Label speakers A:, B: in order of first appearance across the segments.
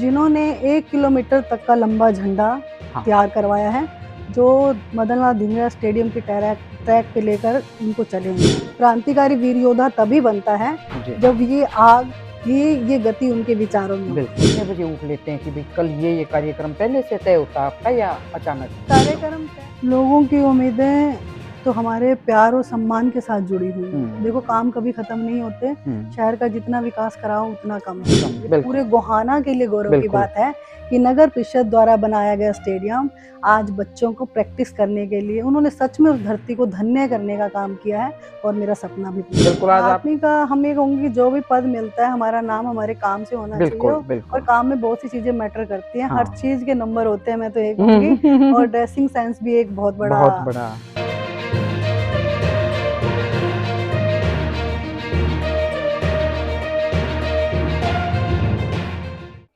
A: जिन्होंने 1 किलोमीटर तक का लंबा झंडा तैयार करवाया है, जो मदन लाल धिंगरा स्टेडियम के ट्रैक पे लेकर उनको चलेंगे। क्रांतिकारी वीर योद्धा तभी बनता है जब ये आग, ये गति उनके विचारों में।
B: बिल्कुल। कितने बजे उठ लेते हैं कि भाई कल ये कार्यक्रम पहले से तय होता है आपका या अचानक?
A: कार्यक्रम लोगों की उम्मीदें तो हमारे प्यार और सम्मान के साथ जुड़ी हुई है। देखो, काम कभी खत्म नहीं होते। शहर का जितना विकास कराओ उतना कम है। पूरे गोहाना के लिए गौरव की बात है कि नगर परिषद द्वारा बनाया गया स्टेडियम आज बच्चों को प्रैक्टिस करने के लिए, उन्होंने सच में उस धरती को धन्य करने का काम किया है और मेरा सपना भी पूरा। आदमी का हम ये कहूँगी जो भी पद मिलता है, हमारा नाम हमारे काम से होना चाहिए और काम में बहुत सी चीजें मैटर करती हैं। हर चीज के नंबर होते हैं, मैं तो ये कहूँगी। और ड्रेसिंग सेंस भी एक बहुत बड़ा।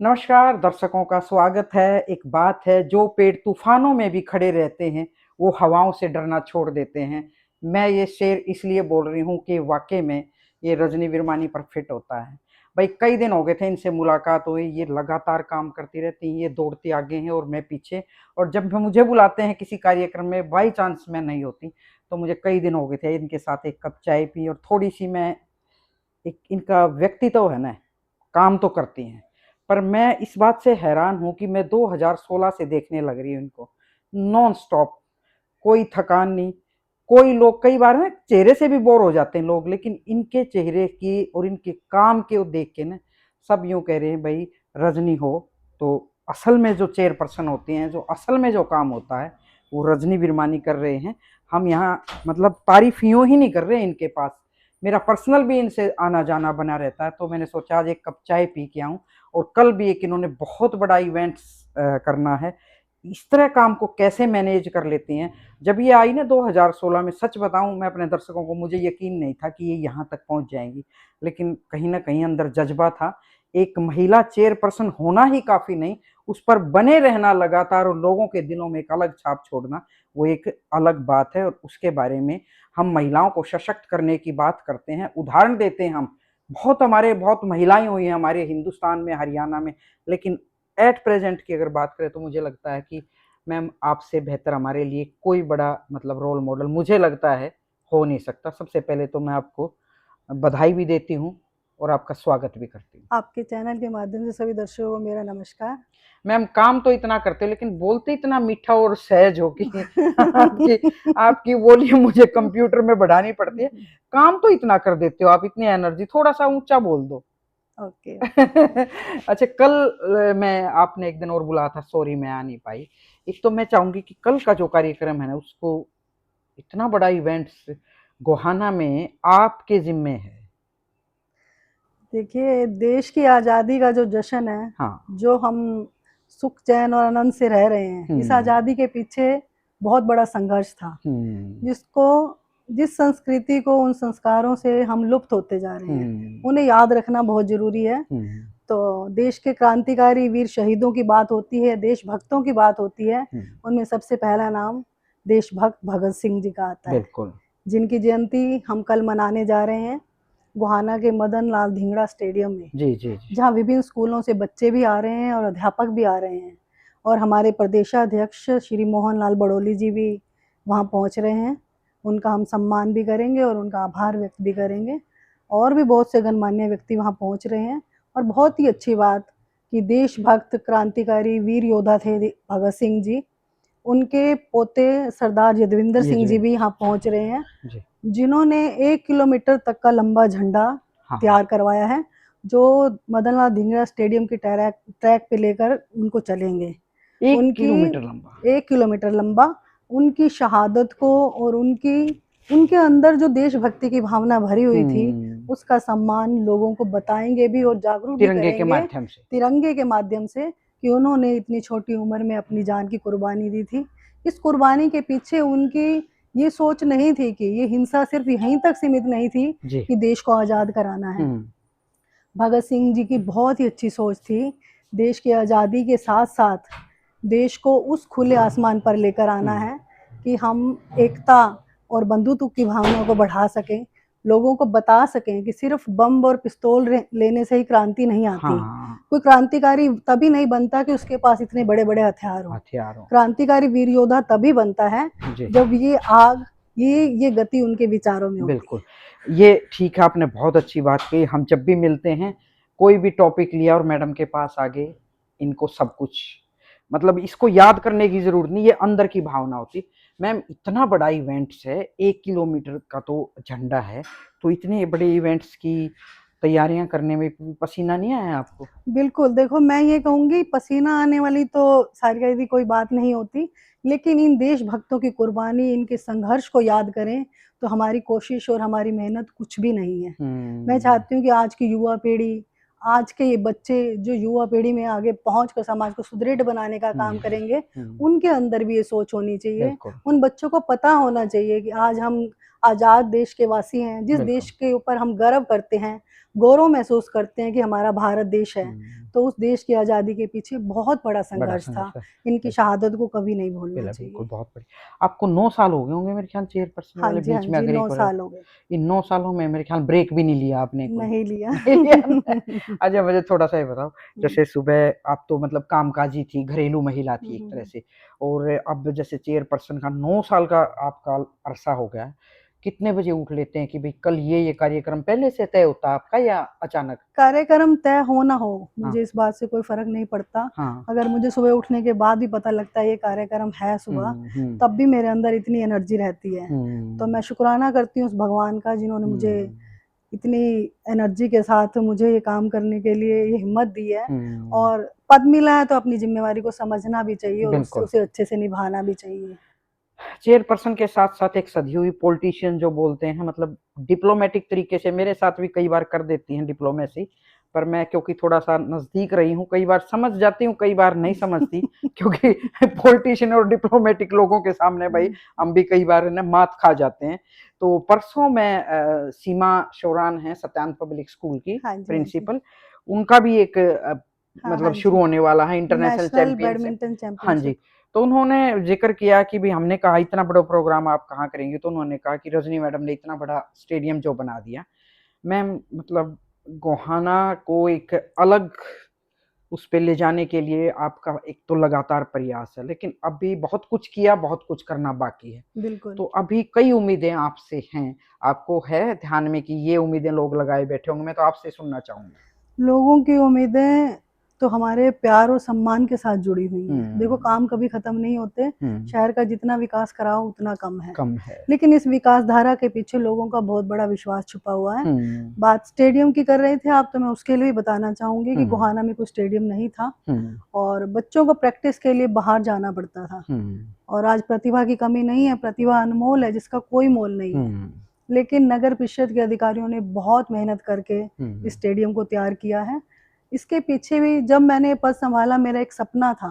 B: नमस्कार दर्शकों का स्वागत है। एक बात है, जो पेड़ तूफानों में भी खड़े रहते हैं वो हवाओं से डरना छोड़ देते हैं। मैं ये शेर इसलिए बोल रही हूँ कि वाकई में ये रजनी विरमानी पर फिट होता है। भाई कई दिन हो गए थे इनसे मुलाकात हुई, ये लगातार काम करती रहती हैं, ये दौड़ती आगे हैं और मैं पीछे। और जब मुझे बुलाते हैं किसी कार्यक्रम में, बाई चांस मैं नहीं होती तो मुझे कई दिन हो गए थे इनके साथ एक कप चाय पी और थोड़ी सी मैं एक इनका व्यक्तित्व है ना, काम तो करती हैं। पर मैं इस बात से हैरान हूं कि मैं 2016 से देखने लग रही हूँ इनको नॉन स्टॉप, कोई थकान नहीं। कोई लोग कई बार ना चेहरे से भी बोर हो जाते हैं लोग, लेकिन इनके चेहरे की और इनके काम के देख के ना सब यूं कह रहे हैं भाई रजनी हो तो असल में जो चेयरपर्सन होती हैं, जो असल में जो काम होता है वो रजनी विरमानी कर रहे हैं। हम यहाँ मतलब तारीफ यूं ही नहीं कर रहे हैं इनके पास, मेरा पर्सनल भी इनसे आना जाना बना रहता है। तो मैंने सोचा आज एक कप चाय पी के आऊं। और कल भी एक इन्होंने बहुत बड़ा इवेंट्स करना है। इस तरह काम को कैसे मैनेज कर लेती हैं। जब ये आई ना 2016 में, सच बताऊं मैं अपने दर्शकों को, मुझे यकीन नहीं था कि ये यहाँ तक पहुंच जाएंगी, लेकिन कहीं ना कहीं अंदर जज्बा था। एक महिला चेयरपर्सन होना ही काफी नहीं, उस पर बने रहना लगातार और लोगों के दिलों में एक अलग छाप छोड़ना, वो एक अलग बात है। और उसके बारे में हम महिलाओं को सशक्त करने की बात करते हैं, उदाहरण देते हैं। हम बहुत महिलाएं हुई हैं हमारे हिंदुस्तान में, हरियाणा में, लेकिन एट प्रेजेंट की अगर बात करें तो मुझे लगता है कि मैम आपसे बेहतर हमारे लिए कोई बड़ा मतलब रोल मॉडल मुझे लगता है हो नहीं सकता। सबसे पहले तो मैं आपको बधाई भी देती हूँ और आपका स्वागत भी करती हूँ।
A: आपके चैनल के माध्यम से सभी दर्शकों को मेरा नमस्कार।
B: मैम काम तो इतना करते हो लेकिन बोलते इतना मीठा और सहज हो कि आपकी वॉल्यूम मुझे कंप्यूटर में बढ़ानी पड़ती है। काम तो इतना कर देते हो आप, इतनी एनर्जी, थोड़ा सा ऊंचा बोल दो।
A: ओके।
B: अच्छा, कल मैं आपने एक दिन और बुलाया था, सॉरी मैं आ नहीं पाई। एक तो मैं चाहूंगी कि कल का जो कार्यक्रम है ना, उसको इतना बड़ा इवेंट्स गोहाना में आपके जिम्मे है।
A: देखिए, देश की आज़ादी का जो जश्न है, जो हम सुख चैन और आनंद से रह रहे हैं, इस आज़ादी के पीछे बहुत बड़ा संघर्ष था, जिस संस्कृति को, उन संस्कारों से हम लुप्त होते जा रहे हैं, उन्हें याद रखना बहुत जरूरी है। तो देश के क्रांतिकारी वीर शहीदों की बात होती है, देशभक्तों की बात होती है, उनमें सबसे पहला नाम देशभक्त भगत सिंह जी का आता है, जिनकी जयंती हम कल मनाने जा रहे हैं गोहाना के मदन लाल धिंगरा स्टेडियम में। जी। जहां विभिन्न स्कूलों से बच्चे भी आ रहे हैं और अध्यापक भी आ रहे हैं, और हमारे प्रदेशाध्यक्ष श्री मोहन लाल बड़ोली जी भी वहां पहुंच रहे हैं। उनका हम सम्मान भी करेंगे और उनका आभार व्यक्त भी करेंगे। और भी बहुत से गणमान्य व्यक्ति वहां पहुंच रहे हैं। और बहुत ही अच्छी बात कि देशभक्त क्रांतिकारी वीर योद्धा थे भगत सिंह जी, उनके पोते सरदार यदविंदर सिंह जी भी यहाँ पहुंच रहे हैं, जिन्होंने 1 किलोमीटर तक का लंबा झंडा तैयार करवाया है, जो मदन लाल धिंगरा स्टेडियम के ट्रैक पे लेकर उनको चलेंगे।
B: 1 किलोमीटर लंबा,
A: 1 किलोमीटर लंबा। उनकी शहादत को और उनके अंदर जो देशभक्ति की भावना भरी हुई थी, उसका सम्मान लोगों को बताएंगे भी और जागरूक भी करेंगे तिरंगे के माध्यम से कि उन्होंने इतनी छोटी उम्र में अपनी जान की कुर्बानी दी थी। इस कुर्बानी के पीछे उनकी ये सोच नहीं थी कि ये हिंसा सिर्फ यहीं तक सीमित नहीं थी कि देश को आजाद कराना है। भगत सिंह जी की बहुत ही अच्छी सोच थी, देश की आज़ादी के साथ साथ देश को उस खुले आसमान पर लेकर आना है कि हम एकता और बंधुत्व की भावना को बढ़ा सकें। लोगों को बता सकें कि सिर्फ बम और पिस्तौल लेने से ही क्रांति नहीं आती।
B: हाँ।
A: कोई क्रांतिकारी तभी नहीं बनता कि उसके पास इतने बड़े बड़े हथियार हो। क्रांतिकारी वीर योद्धा तभी बनता है जब ये आग, ये गति उनके विचारों में होती।
B: बिल्कुल, ये ठीक है, आपने बहुत अच्छी बात कही। हम जब भी मिलते हैं, कोई भी टॉपिक लिया और मैडम के पास आगे, इनको सब कुछ मतलब इसको याद करने की जरूरत नहीं, ये अंदर की भावना होती। मैम, इतना बड़ा इवेंट्स है, 1 किलोमीटर का तो झंडा है, तो इतने बड़े इवेंट्स की तैयारियां करने में पसीना नहीं आया आपको?
A: बिल्कुल, देखो मैं ये कहूँगी पसीना आने वाली तो सारी कोई बात नहीं होती, लेकिन इन देशभक्तों की कुर्बानी, इनके संघर्ष को याद करें तो हमारी कोशिश और हमारी मेहनत कुछ भी नहीं है। मैं चाहती हूँ कि आज की युवा पीढ़ी, आज के ये बच्चे जो युवा पीढ़ी में आगे पहुँच कर समाज को सुदृढ़ बनाने का काम करेंगे, उनके अंदर भी ये सोच होनी चाहिए। उन बच्चों को पता होना चाहिए कि आज हम आज़ाद देश के वासी हैं, जिस देश के ऊपर हम गर्व करते हैं, गौरव महसूस करते हैं कि हमारा भारत देश है, तो उस देश की आज़ादी के पीछे बहुत बड़ा संघर्ष था। इनकी शहादत को कभी नहीं भूलना चाहिए।
B: बिल्कुल, बहुत बढ़िया। आपको 9 साल हो गए होंगे मेरे ख्याल चेयरपर्सन वाले, बीच में अगर
A: 9 साल हो गए।
B: इन 9 सालों में मेरे ख्याल ब्रेक भी नहीं लिया आपने?
A: नहीं लिया।
B: अच्छा, मुझे थोड़ा-सा ये बताओ, जैसे सुबह आप तो मतलब कामकाजी थी, घरेलू महिला थी एक तरह से, और अब जैसे चेयरपर्सन का 9 साल का आपका अरसा हो गया है, कितने बजे उठ लेते हैं कि भाई कल ये कार्यक्रम पहले से तय होता है आपका या अचानक?
A: कार्यक्रम तय हो ना हो, मुझे इस बात से कोई फर्क नहीं पड़ता। अगर मुझे सुबह उठने के बाद भी पता लगता है ये कार्यक्रम है सुबह, तब भी मेरे अंदर इतनी एनर्जी रहती है। तो मैं शुक्राना करती हूँ उस भगवान का जिन्होंने मुझे इतनी एनर्जी के साथ मुझे ये काम करने के लिए ये हिम्मत दी है, और पद मिला है तो अपनी जिम्मेवारी को समझना भी चाहिए और उसे अच्छे से निभाना भी चाहिए।
B: चेयरपर्सन के साथ-साथ एक सधी हुई पॉलिटिशियन जो बोलते हैं, मतलब डिप्लोमेटिक तरीके से मेरे साथ भी कई बार कर देती हैं डिप्लोमेसी, पर मैं क्योंकि थोड़ा-सा नज़दीक रही हूँ, कई बार समझ जाती हूँ, कई बार नहीं समझती क्योंकि पॉलिटिशियन और डिप्लोमेटिक लोगों के सामने भाई हम भी कई बार ना मात खा जाते हैं। तो परसों मैं सीमा शौरान हैं सत्यान पब्लिक स्कूल की प्रिंसिपल, उनका भी एक मतलब शुरू होने वाला है इंटरनेशनल चैंपियनशिप। हाँ जी, तो उन्होंने जिक्र किया कि भाई हमने कहा इतना बड़ा प्रोग्राम आप कहाँ करेंगे, तो उन्होंने कहा कि रजनी मैडम ने इतना बड़ा स्टेडियम जो बना दिया। मैम, मतलब गोहाना को एक अलग उस पे ले जाने के लिए आपका एक तो लगातार प्रयास है, लेकिन अभी बहुत कुछ किया, बहुत कुछ करना बाकी है।
A: बिल्कुल।
B: तो अभी कई उम्मीदें आपसे हैं, आपको है ध्यान में कि ये उम्मीदें लोग लगाए बैठे होंगे? मैं तो आपसे सुनना चाहूँगा।
A: लोगों की उम्मीदें तो हमारे प्यार और सम्मान के साथ जुड़ी हुई हैं। देखो काम कभी खत्म नहीं होते, शहर का जितना विकास कराओ उतना कम है। लेकिन इस विकास धारा के पीछे लोगों का बहुत बड़ा विश्वास छुपा हुआ है। बात स्टेडियम की कर रहे थे आप, तो मैं उसके लिए बताना चाहूंगी कि गोहाना में कोई स्टेडियम नहीं था और बच्चों को प्रैक्टिस के लिए बाहर जाना पड़ता था। और आज प्रतिभा की कमी नहीं है, प्रतिभा अनमोल है जिसका कोई मोल नहीं है। लेकिन नगर परिषद के अधिकारियों ने बहुत मेहनत करके इस स्टेडियम को तैयार किया है। इसके पीछे भी जब मैंने पद संभाला, मेरा एक सपना था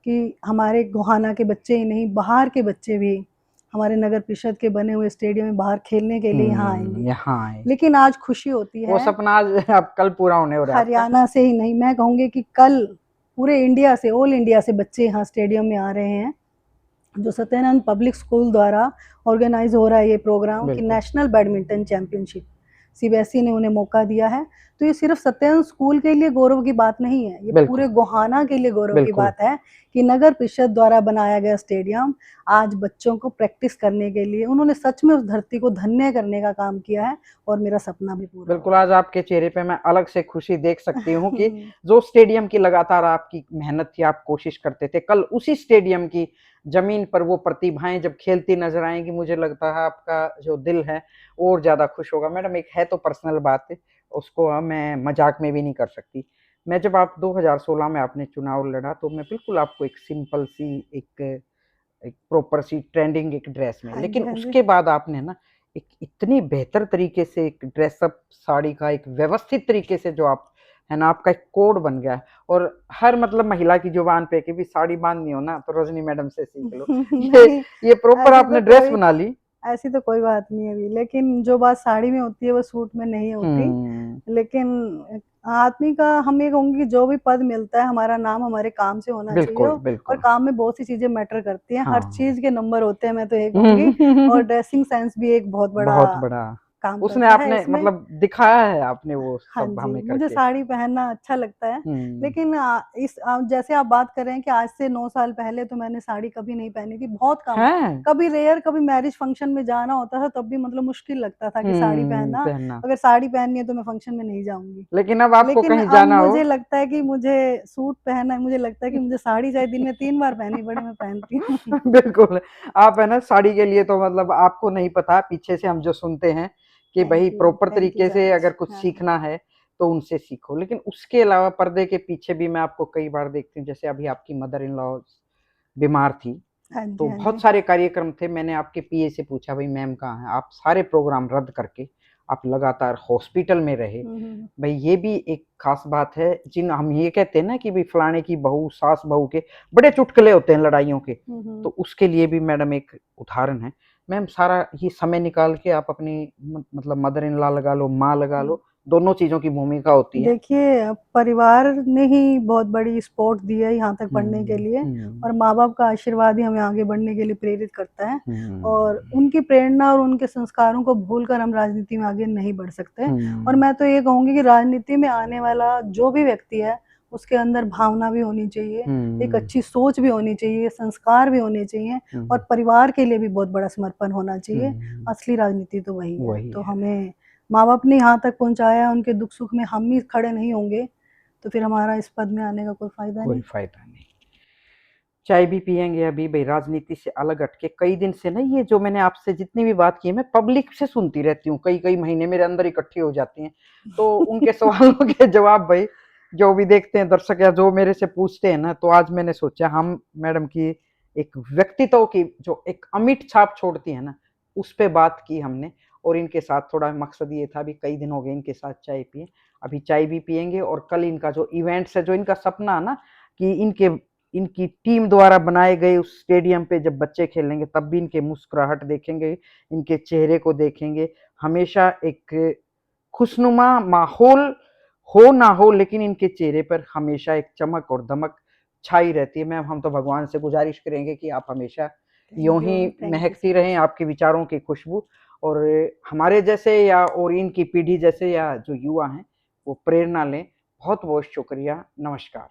A: कि हमारे गोहाना के बच्चे ही नहीं, बाहर के बच्चे भी हमारे नगर परिषद के बने हुए स्टेडियम में बाहर खेलने के लिए यहाँ आएंगे। लेकिन आज खुशी होती है,
B: वो सपना आज अब कल पूरा होने हो रहा है।
A: हरियाणा से ही नहीं, मैं कहूँगी कि कल पूरे इंडिया से, ऑल इंडिया से बच्चे यहाँ स्टेडियम में आ रहे हैं। जो सत्यानंद पब्लिक स्कूल द्वारा ऑर्गेनाइज हो रहा है ये प्रोग्राम कि नेशनल बैडमिंटन चैंपियनशिप, सीबीएसई ने उन्हें मौका दिया है। तो ये सिर्फ सत्यानंद स्कूल के लिए गौरव की बात नहीं है, ये पूरे गोहाना के लिए गौरव की बात है कि नगर परिषद द्वारा बनाया गया स्टेडियम आज बच्चों को प्रैक्टिस करने के लिए, उन्होंने सच में उस धरती को धन्य करने का काम किया है और मेरा सपना भी पूरा।
B: बिल्कुल, आज आपके चेहरे पे मैं अलग से खुशी देख सकती हूँ कि जो स्टेडियम की लगातार आपकी मेहनत थी, आप कोशिश करते थे, कल उसी स्टेडियम की जमीन पर वो प्रतिभाएं जब खेलती नजर आएंगी, मुझे लगता है आपका जो दिल है और ज्यादा खुश होगा। मैडम, एक है तो पर्सनल बात है, उसको मैं मजाक में भी नहीं कर सकती। मैं जब आप 2016 में आपने चुनाव लड़ा, तो मैं बिल्कुल आपको एक सिंपल सी एक प्रॉपर सी ट्रेंडिंग एक ड्रेस में, लेकिन उसके बाद आपने ना एक इतनी बेहतर तरीके से एक ड्रेसअप साड़ी का एक व्यवस्थित तरीके से जो आप है ना, आपका एक कोड बन गया है और हर मतलब महिला की जुबान पे कि भी साड़ी बांधनी हो ना तो रजनी मैडम से सीख लो। ये प्रॉपर आपने ड्रेस बना ली।
A: ऐसी तो कोई बात नहीं है अभी, लेकिन जो बात साड़ी में होती है वो सूट में नहीं होती। लेकिन आदमी का, हम ये कहूँगी जो भी पद मिलता है, हमारा नाम हमारे काम से होना चाहिए और काम में बहुत सी चीजें मैटर करती हैं। हर चीज के नंबर होते हैं, मैं तो ये कहूँगी। और ड्रेसिंग सेंस भी एक बहुत बड़ा काम
B: उसने
A: करता है
B: आपने
A: इसमें।
B: मतलब दिखाया है आपने वो
A: हाँ
B: सब
A: जी,
B: हमें
A: मुझे
B: करके।
A: साड़ी पहनना अच्छा लगता है। लेकिन जैसे आप बात कर रहे हैं कि आज से 9 साल पहले तो मैंने साड़ी कभी नहीं पहनी थी, बहुत कम।
B: हैं?
A: कभी रेयर, कभी मैरिज फंक्शन में जाना होता था तब भी मतलब मुश्किल लगता था कि साड़ी पहनना।
B: पहनना।
A: अगर साड़ी पहननी है तो मैं फंक्शन में नहीं जाऊँगी।
B: लेकिन अब आपको
A: लेकिन
B: कहीं
A: अब
B: जाना हो
A: मुझे लगता है कि मुझे सूट पहनना है, मुझे लगता है कि मुझे साड़ी चाहे दिन में 3 बार पहननी पड़े, मैं पहनती हूँ।
B: बिल्कुल, आप है ना साड़ी के लिए तो मतलब आपको नहीं पता, पीछे से हम जो सुनते हैं कि भई प्रॉपर
A: थैंक यू
B: तरीके
A: वेरी
B: से
A: मच।
B: अगर कुछ
A: हाँ,
B: सीखना है, तो उनसे सीखो। लेकिन उसके अलावा पर्दे के पीछे भी मैं आपको कई बार देखती हूँ, जैसे अभी आपकी मदर इन लॉ बीमार थी,
A: हाँ जी,
B: तो
A: हाँ
B: बहुत
A: जी।
B: सारे कार्यक्रम थे, मैंने आपके पीए से पूछा भई मैम कहाँ हैं? आप सारे प्रोग्राम रद्द करके आप लगातार हॉस्पिटल में रहे।
A: हुँ, हुँ,
B: भई ये भी एक ख़ास बात है, जिन हम ये कहते हैं ना कि भई फलाने की बहू, सास-बहू के बड़े चुटकुले होते हैं लड़ाइयों के,
A: हुँ,
B: तो
A: हुँ।
B: उसके लिए भी मैडम एक उदाहरण है। मैम सारा ये समय निकाल के आप अपनी मतलब मदर इन लॉ लगा लो, माँ लगा
A: हुँ।
B: लो, दोनों चीज़ों की भूमिका होती है।
A: देखिए, परिवार ने ही बहुत बड़ी सपोर्ट दी है यहाँ तक पढ़ने के
B: हुँ,
A: लिए,
B: हुँ,
A: और माँ-बाप का आशीर्वाद ही हमें आगे बढ़ने के लिए प्रेरित करता है। और
B: हुँ,
A: उनकी प्रेरणा और उनके संस्कारों को भूलकर हम राजनीति में आगे नहीं बढ़ सकते। और
B: हुँ,
A: मैं तो ये कहूँगी कि राजनीति में आने वाला जो भी व्यक्ति है, उसके अंदर भावना भी होनी चाहिए, एक
B: हुँ,
A: अच्छी सोच भी होनी चाहिए, संस्कार भी होने चाहिए, और
B: हुँ,
A: परिवार के लिए भी बहुत बड़ा समर्पण होना चाहिए।
B: हुँ,
A: असली राजनीति तो वही है।
B: वही
A: तो
B: है।
A: हमें माँ-बाप ने यहाँ तक पहुँचाया है, उनके दुख-सुख में हम ही खड़े नहीं होंगे, तो फिर हमारा इस पद में आने का कोई फ़ायदा
B: कोई
A: नहीं।
B: फ़ायदा नहीं। चाय भी पिएँगे अभी भई राजनीति से अलग हट के, कई दिन से ना ये जो मैंने आपसे जितनी भी बात की है, मैं पब्लिक से सुनती रहती हूँ, कई-कई महीने मेरे अंदर इकट्ठी हो जाती हैं। तो उनके सवालों के जवाब भई जो भी देखते हैं दर्शक या जो मेरे से पूछते हैं ना, तो आज मैंने सोचा हम मैडम की एक व्यक्तित्व की जो एक अमिट छाप छोड़ती है ना, उस पे बात की हमने और इनके साथ थोड़ा मकसद ये था, अभी कई दिन हो गए इनके साथ चाय पिए। अभी चाय भी पिएँगे और कल इनका जो इवेंट्स है, जो इनका सपना है ना कि इनके इनकी टीम द्वारा बनाए गए उस स्टेडियम पे जब बच्चे खेलेंगे तब भी इनके मुस्कुराहट देखेंगे, इनके चेहरे को देखेंगे। हमेशा एक खुशनुमा माहौल हो ना हो लेकिन इनके चेहरे पर हमेशा एक चमक और दमक छाई रहती है। मैम हम तो भगवान से गुज़ारिश करेंगे कि आप हमेशा यूँ ही
A: थैंक यू
B: महकती
A: सो
B: रहें,
A: मच।
B: आपके विचारों की खुशबू और हमारे जैसे या और इनकी पीढ़ी जैसे या जो युवा हैं, वो प्रेरणा लें। बहुत-बहुत शुक्रिया। नमस्कार।